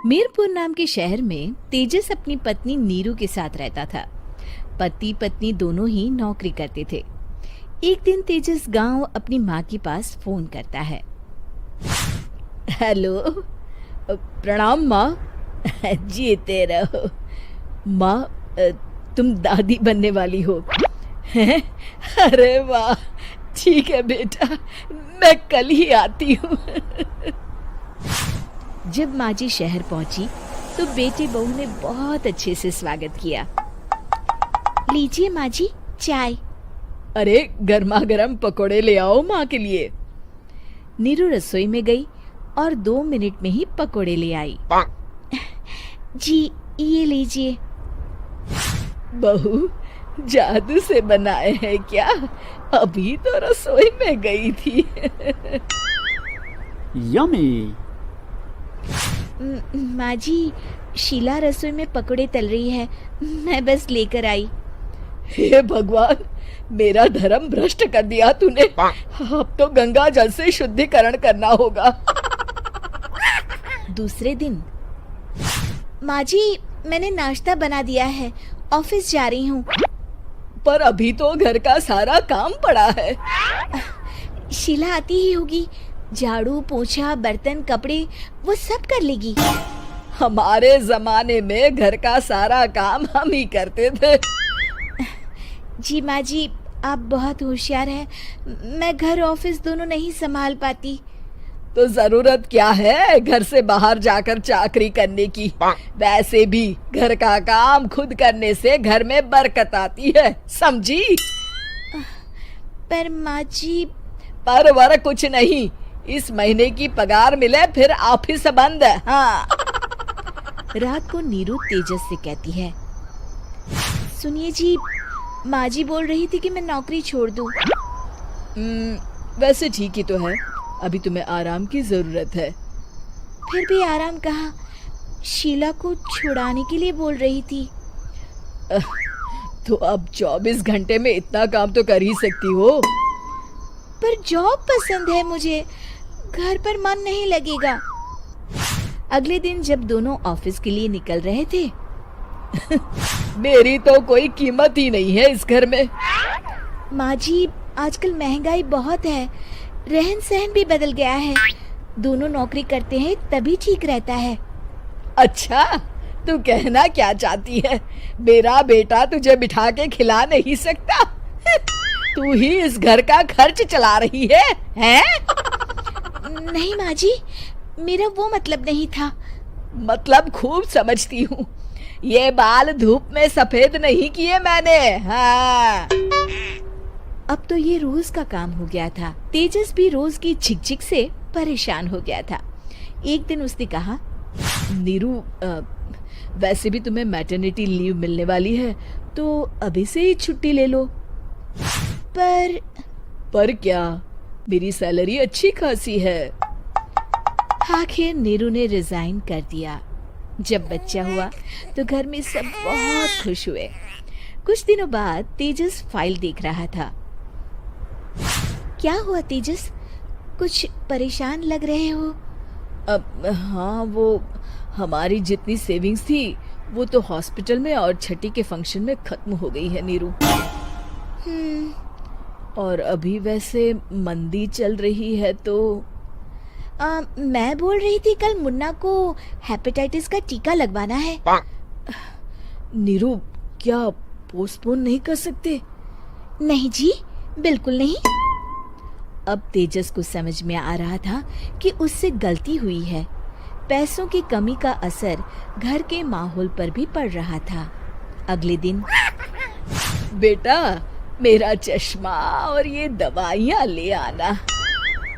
मीरपुर नाम के शहर में तेजस अपनी पत्नी नीरू के साथ रहता था। पति पत्नी दोनों ही नौकरी करते थे। एक दिन तेजस गांव अपनी माँ के पास फोन करता है। हेलो, प्रणाम माँ। जीते रहो माँ, तुम दादी बनने वाली हो हैं? अरे वाह, ठीक है बेटा, मैं कल ही आती हूँ। जब माँ जी शहर पहुंची तो बेटे बहू ने बहुत अच्छे से स्वागत किया। लीजिए माँ जी, चाय। अरे गर्मा गर्म पकोड़े ले आओ माँ के लिए। नीरू रसोई में गई और 2 मिनट में ही पकोड़े ले आई। जी ये लीजिए। बहू जादू से बनाए हैं क्या? अभी तो रसोई में गई थी। यम्मी। माँ जी, शीला रसोई में पकोड़े तल रही है, मैं बस लेकर आई। हे भगवान, मेरा धर्म भ्रष्ट कर दिया तूने। अब तो गंगा जल से शुद्धिकरण करना होगा। दूसरे दिन, माँ जी मैंने नाश्ता बना दिया है, ऑफिस जा रही हूँ। पर अभी तो घर का सारा काम पड़ा है। शीला आती ही होगी, झाड़ू पोछा बर्तन कपड़े वो सब कर लेगी। हमारे जमाने में घर का सारा काम हम ही करते थे। जी माँ जी, आप बहुत होशियार हैं, मैं घर ऑफिस दोनों नहीं संभाल पाती। तो जरूरत क्या है घर से बाहर जाकर चाकरी करने की? वैसे भी घर का काम खुद करने से घर में बरकत आती है, समझी? पर माँ जी। पर वर कुछ नहीं, इस महीने की पगार मिले फिर ऑफिस बंद। हाँ। रात को नीरू तेजस से कहती है, सुनिए जी, माँ जी बोल रही थी कि मैं नौकरी छोड़ दूं। वैसे ठीक ही तो है, अभी तुम्हें आराम की जरूरत है। फिर भी आराम कहाँ, शीला को छुड़ाने के लिए बोल रही थी। तो अब 24 घंटे में इतना काम तो कर ही सकती हो। पर जॉब पसंद है मुझे, घर पर मन नहीं लगेगा। अगले दिन जब दोनों ऑफिस के लिए निकल रहे थे, मेरी तो कोई कीमत ही नहीं है इस घर में। माँ जी, आजकल महंगाई बहुत है, रहन सहन भी बदल गया है, दोनों नौकरी करते हैं तभी ठीक रहता है। अच्छा, तू कहना क्या चाहती है? मेरा बेटा तुझे बिठा के खिला नहीं सकता? तू ही इस घर का खर्च चला रही है, हैं? नहीं माँ जी, मेरा वो मतलब नहीं था। मतलब खूब समझती हूँ, ये बाल धूप में सफेद नहीं किए मैंने। हाँ। अब तो ये रोज का काम हो गया था। तेजस भी रोज की झिकझिक से परेशान हो गया था। एक दिन उसने कहा, नीरू, वैसे भी तुम्हें मैटरनिटी लीव मिलने वाली है, तो अभी से ही छुट्टी ले लो। पर क्या, मेरी सैलरी अच्छी खासी है। आखिर नीरू ने रिजाइन कर दिया। जब बच्चा हुआ तो घर में सब बहुत खुश हुए। कुछ दिनों बाद तेजस फाइल देख रहा था। क्या हुआ तेजस, कुछ परेशान लग रहे हो? हाँ, वो हमारी जितनी सेविंग्स थी वो तो हॉस्पिटल में और छठी के फंक्शन में खत्म हो गई है नीरू। और अभी वैसे मंदी चल रही है तो मैं बोल रही थी कल मुन्ना को हेपेटाइटिस का टीका लगवाना है। नीरू, क्या पोस्टपोन नहीं कर सकते? नहीं जी, बिल्कुल नहीं। अब तेजस को समझ में आ रहा था कि उससे गलती हुई है। पैसों की कमी का असर घर के माहौल पर भी पड़ रहा था। अगले दिन, बेटा मेरा चश्मा और ये दवाइयाँ ले आना,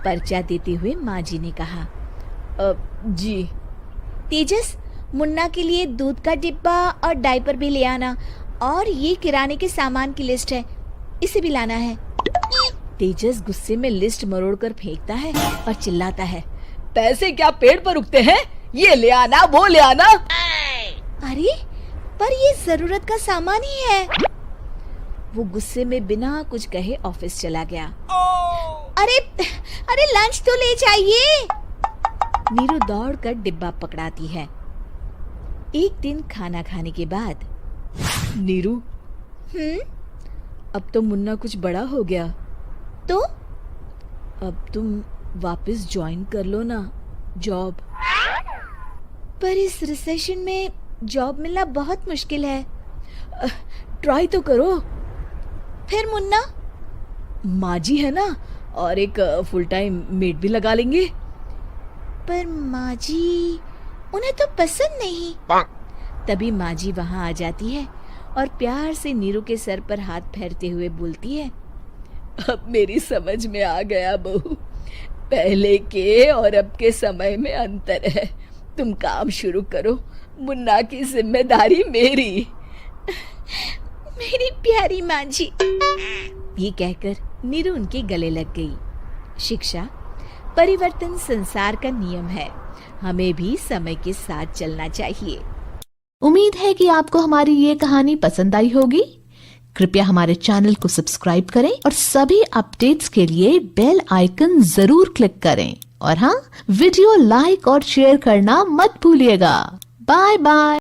पर्चा देते हुए माँ जी ने कहा। जी। तेजस, मुन्ना के लिए दूध का डिब्बा और डायपर भी ले आना, और ये किराने के सामान की लिस्ट है, इसे भी लाना है। तेजस गुस्से में लिस्ट मरोड़कर फेंकता है और चिल्लाता है, पैसे क्या पेड़ पर उगते हैं? ये ले आना, वो ले आना। अरे पर ये जरूरत का सामान ही है। वो गुस्से में बिना कुछ कहे ऑफिस चला गया। अरे लंच तो ले जाइए। नीरू दौड़कर डिब्बा पकड़ाती है एक दिन खाना खाने के बाद, नीरू, अब तो मुन्ना कुछ बड़ा हो गया, तो अब तुम वापस ज्वाइन कर लो ना जॉब। पर इस रिसेशन में जॉब मिलना बहुत मुश्किल है। ट्राई तो करो। फिर मुन्ना, माँ जी है ना, और एक फुल टाइम मेड भी लगा लेंगे। पर माँ जी, उन्हें तो पसंद नहीं। तभी माँ जी वहाँ आ जाती है और प्यार से नीरू के सर पर हाथ फेरते हुए बोलती है, अब मेरी समझ में आ गया बहू, पहले के और अब के समय में अंतर है। तुम काम शुरू करो, मुन्ना की जिम्मेदारी मेरी। मेरी प्यारी माँ जी, ये कहकर नीरू उनके गले लग गई। शिक्षा, परिवर्तन संसार का नियम है, हमें भी समय के साथ चलना चाहिए। उम्मीद है कि आपको हमारी ये कहानी पसंद आई होगी। कृपया हमारे चैनल को सब्सक्राइब करें और सभी अपडेट्स के लिए बेल आइकन जरूर क्लिक करें। और हाँ, वीडियो लाइक और शेयर करना मत भूलिएगा। Bye bye.